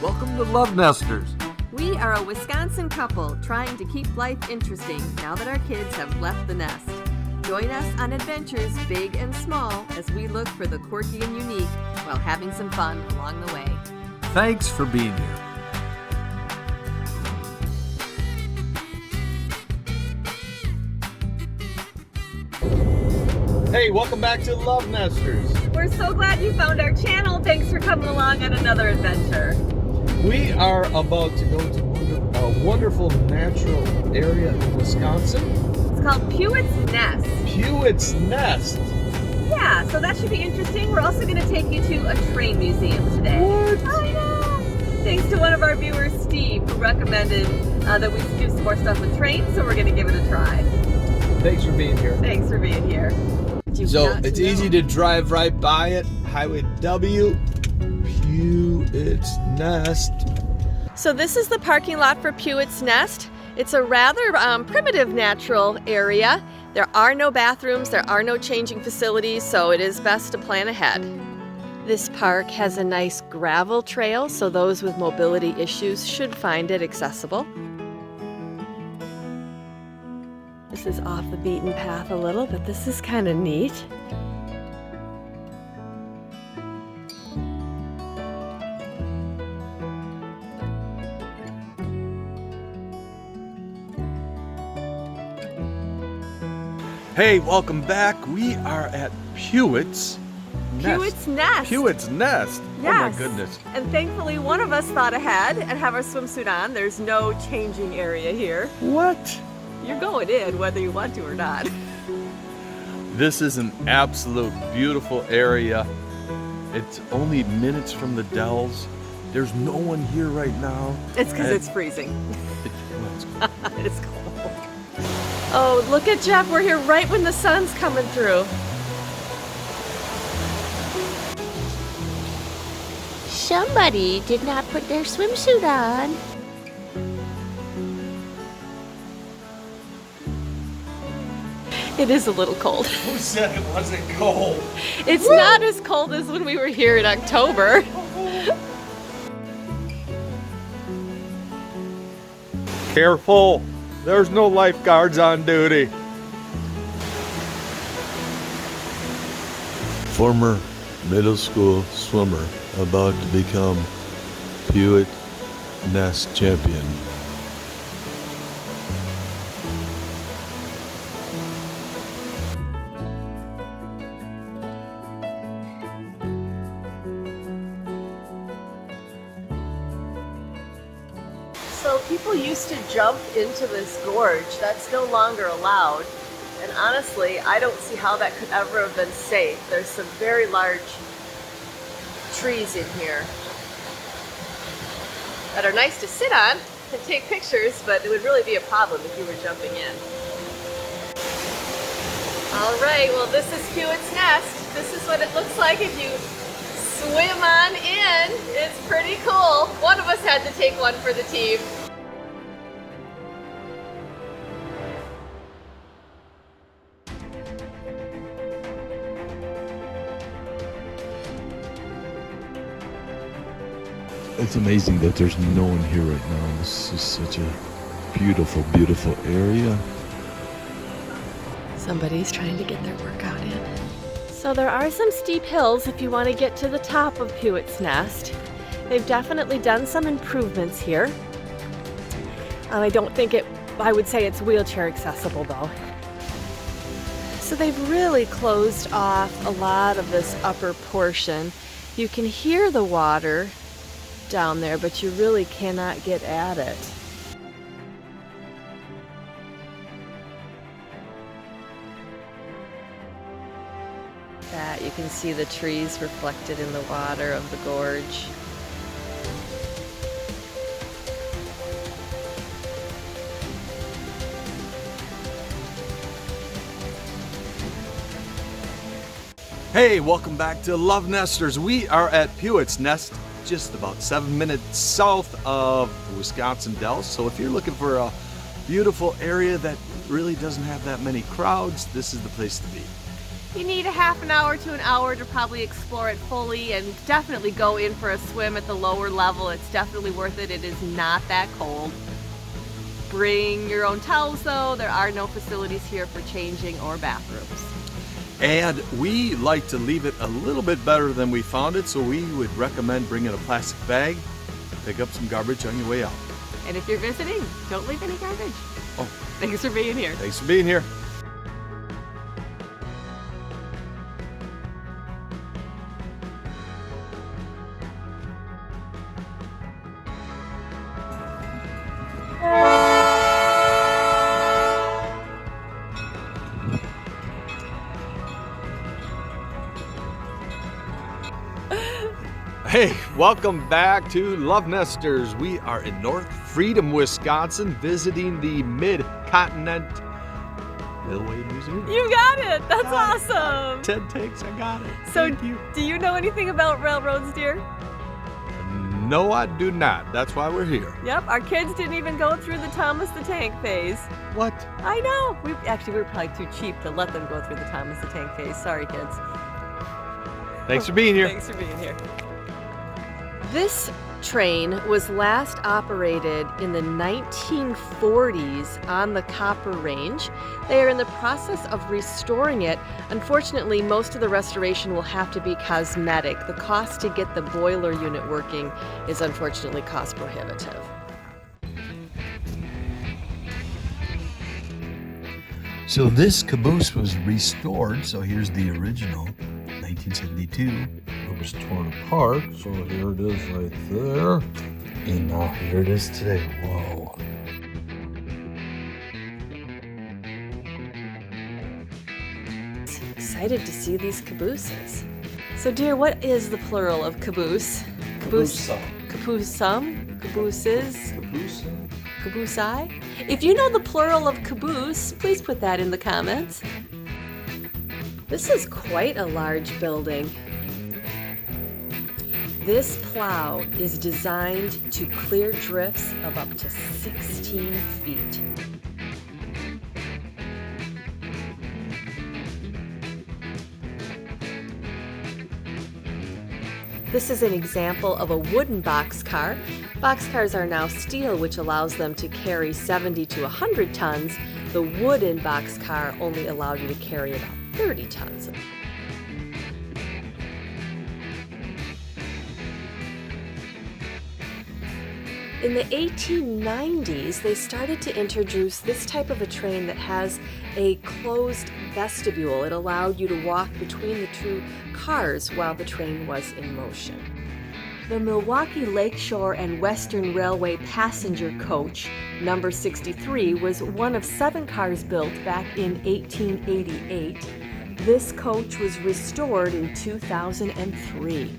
Welcome to LoveNesters. We are a Wisconsin couple trying to keep life interesting now that our kids have left the nest. Join us on adventures big and small as we look for the quirky and unique while having some fun along the way. Thanks for being here. Hey, welcome back to LoveNesters. We're so glad you found our channel. Thanks for coming along on another adventure. We are about to go to a wonderful natural area in Wisconsin. It's called Pewits Nest. Pewits Nest. Yeah, so that should be interesting. We're also going to take you to a train museum today. What? I know! Thanks to one of our viewers, Steve, who recommended that we do some more stuff with trains, so we're going to give it a try. Thanks for being here. Thanks for being here. So it's easy to drive right by it. Highway W, Pewits Nest. So this is the parking lot for Pewits Nest. It's a rather primitive natural area. There are no bathrooms, there are no changing facilities, so it is best to plan ahead. This park has a nice gravel trail, so those with mobility issues should find it accessible. This is off the beaten path a little, but this is kind of neat. Hey, welcome back. We are at Pewits Nest. Pewits Nest. Pewits Nest. Yes. Oh my goodness. And thankfully one of us thought ahead and have our swimsuit on. There's no changing area here. What? You're going in whether you want to or not. This is an absolute beautiful area. It's only minutes from the Dells. There's no one here right now. It's because it's freezing. It's It's cold. Oh, look at Jeff. We're here right when the sun's coming through. Somebody did not put their swimsuit on. It is a little cold. Who said it wasn't cold? It's not as cold as when we were here in October. Careful. There's no lifeguards on duty. Former middle school swimmer about to become Pewit Nest champion. So people used to jump into this gorge. That's no longer allowed. And honestly, I don't see how that could ever have been safe. There's some very large trees in here that are nice to sit on and take pictures, but it would really be a problem if you were jumping in. All right, well this is Pewits Nest. This is what it looks like if you swim on in. It's pretty cool. One of us had to take one for the team. It's amazing that there's no one here right now. This is such a beautiful, beautiful area. Somebody's trying to get their workout in. So there are some steep hills if you want to get to the top of Pewits Nest. They've definitely done some improvements here. I don't think I would say it's wheelchair accessible though. So they've really closed off a lot of this upper portion. You can hear the water down there, but you really cannot get at it. That you can see the trees reflected in the water of the gorge. Hey, welcome back to LoveNesters. We are at Pewits Nest, just about 7 minutes south of the Wisconsin Dells. So if you're looking for a beautiful area that really doesn't have that many crowds, this is the place to be. You need a half an hour to an hour to probably explore it fully, and definitely go in for a swim at the lower level. It's definitely worth it. It is not that cold. Bring your own towels though. There are no facilities here for changing or bathrooms. And we like to leave it a little bit better than we found it, so we would recommend bringing a plastic bag. Pick up some garbage on your way out. And if you're visiting, don't leave any garbage. Oh, Thanks for being here. thanks for being here. Hey, welcome back to Love Nesters. We are in North Freedom, Wisconsin, visiting the Mid-Continent Railway Museum. You got it. That's Got it. awesome. 10 takes, I got it. So, Thank you. do you know anything about railroads, dear? No, I do not. That's why we're here. Yep, our kids didn't even go through the Thomas the Tank phase. What? I know. We were probably too cheap to let them go through the Thomas the Tank phase. Sorry, kids. Thanks for being here. Thanks for being here. This train was last operated in the 1940s on the Copper Range. They are in the process of restoring it. Unfortunately, most of the restoration will have to be cosmetic. The cost to get the boiler unit working is unfortunately cost prohibitive. So this caboose was restored. So here's the original, 1972. It was torn apart, so here it is right there. And now here it is today. Whoa. Excited to see these cabooses. So dear, what is the plural of caboose? Caboose. Caboosum? Cabooses? Caboosei? If you know the plural of caboose, please put that in the comments. This is quite a large building. This plow is designed to clear drifts of up to 16 feet. This is an example of a wooden boxcar. Boxcars are now steel, which allows them to carry 70 to 100 tons. The wooden boxcar only allowed you to carry about 30 tons. In the 1890s, they started to introduce this type of a train that has a closed vestibule. It allowed you to walk between the two cars while the train was in motion. The Milwaukee Lakeshore and Western Railway passenger coach, number 63, was one of 7 cars built back in 1888. This coach was restored in 2003.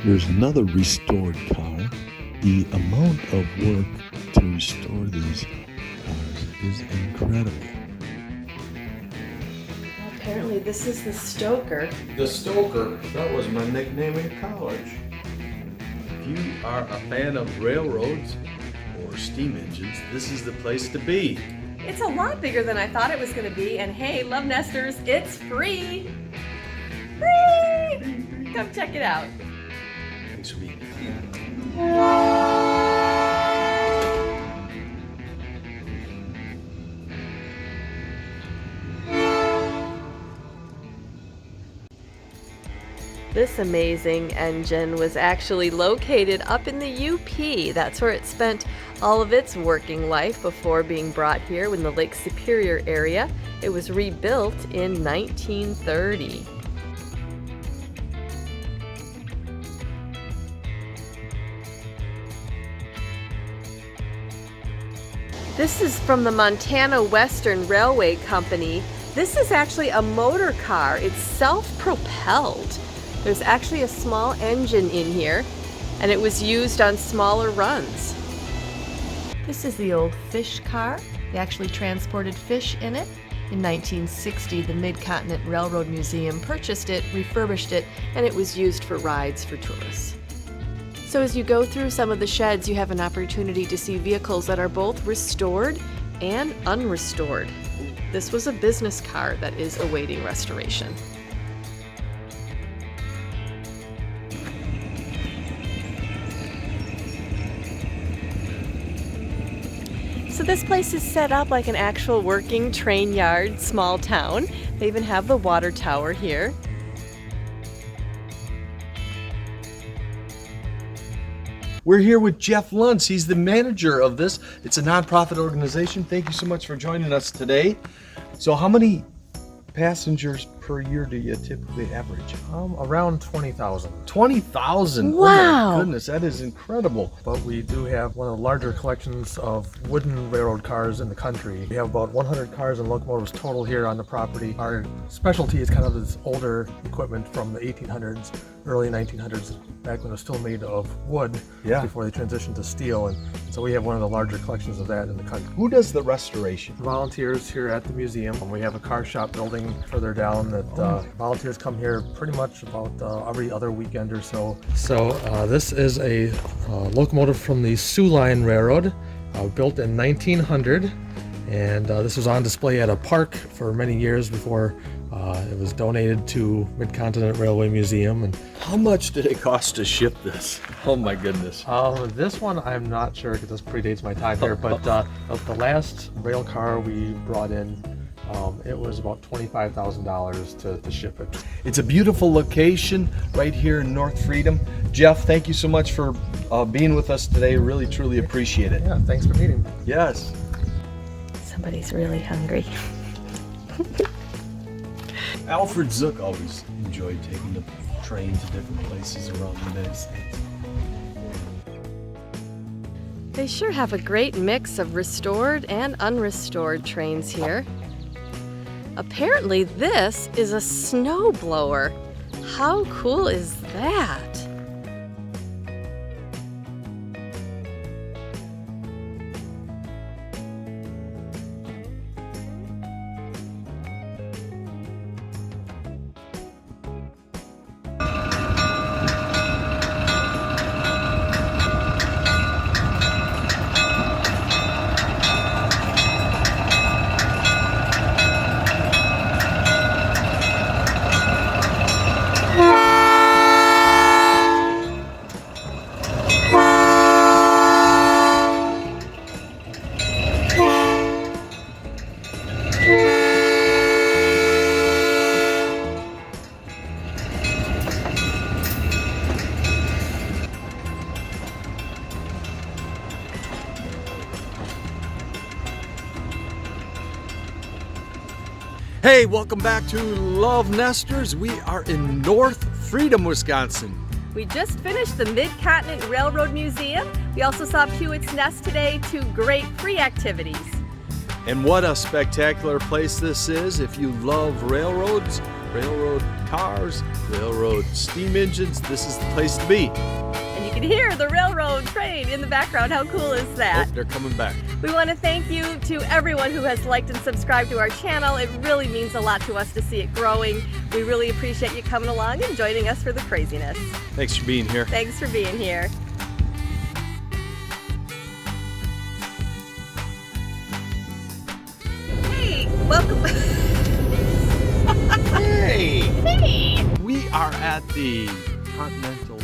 Here's another restored car. The amount of work to restore these cars is incredible. Apparently this is the Stoker. The Stoker. That was my nickname in college. If you are a fan of railroads or steam engines, this is the place to be. It's a lot bigger than I thought it was going to be, and hey, Love Nesters, it's free! Free! Come check it out. Thanks for being here. This amazing engine was actually located up in the UP. That's where it spent all of its working life before being brought here in the Lake Superior area. It was rebuilt in 1930. This is from the Montana Western Railway Company. This is actually a motor car. It's self-propelled. There's actually a small engine in here, and it was used on smaller runs. This is the old fish car. They actually transported fish in it. In 1960, the Mid-Continent Railroad Museum purchased it, refurbished it, and it was used for rides for tourists. So as you go through some of the sheds, you have an opportunity to see vehicles that are both restored and unrestored. This was a business car that is awaiting restoration. So this place is set up like an actual working train yard, small town. They even have the water tower here. We're here with Jeff Luntz. He's the manager of this. It's a nonprofit organization. Thank you so much for joining us today. So how many passengers per year do you typically average? Around 20,000. 20,000? Wow. Oh my goodness, that is incredible. But we do have one of the larger collections of wooden railroad cars in the country. We have about 100 cars and locomotives total here on the property. Our specialty is kind of this older equipment from the 1800s, early 1900s, back when it was still made of wood, Yeah. before they transitioned to steel. And so we have one of the larger collections of that in the country. Who does the restoration? Volunteers here at the museum. We have a car shop building further down that volunteers come here pretty much about every other weekend or so. So this is a locomotive from the Sioux Line Railroad, built in 1900, and this was on display at a park for many years before it was donated to Mid-Continent Railway Museum. And How much did it cost to ship this? Oh my goodness. this one I'm not sure because this predates my time here, but the last rail car we brought in, it was about $25,000 to ship it. It's a beautiful location right here in North Freedom. Jeff, thank you so much for being with us today. Really, truly appreciate it. Yeah, thanks for meeting me. Yes. Somebody's really hungry. Alfred Zook always enjoyed taking the train to different places around the United States. They sure have a great mix of restored and unrestored trains here. Apparently this is a snowblower. How cool is that? Hey, welcome back to LoveNesters. We are in North Freedom, Wisconsin. We just finished the Mid-Continent Railroad Museum. We also saw Pewits Nest today, 2 great free activities. And what a spectacular place this is. If you love railroads, railroad cars, railroad steam engines, this is the place to be. And you can hear the railroad train in the background. How cool is that? Oh, they're coming back. We want to thank you to everyone who has liked and subscribed to our channel. It really means a lot to us to see it growing. We really appreciate you coming along and joining us for the craziness. Thanks for being here. Thanks for being here. Hey, welcome. Hey! Hey! We are at the Continental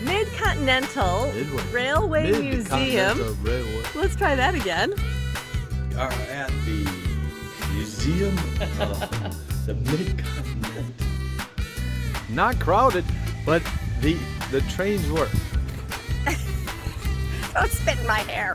Mid-Continental Railway Museum. Mid-Continental Railway. Let's try that again. We are at the Museum of the Mid-Continent. Not crowded, but the trains work. Don't spit in my hair.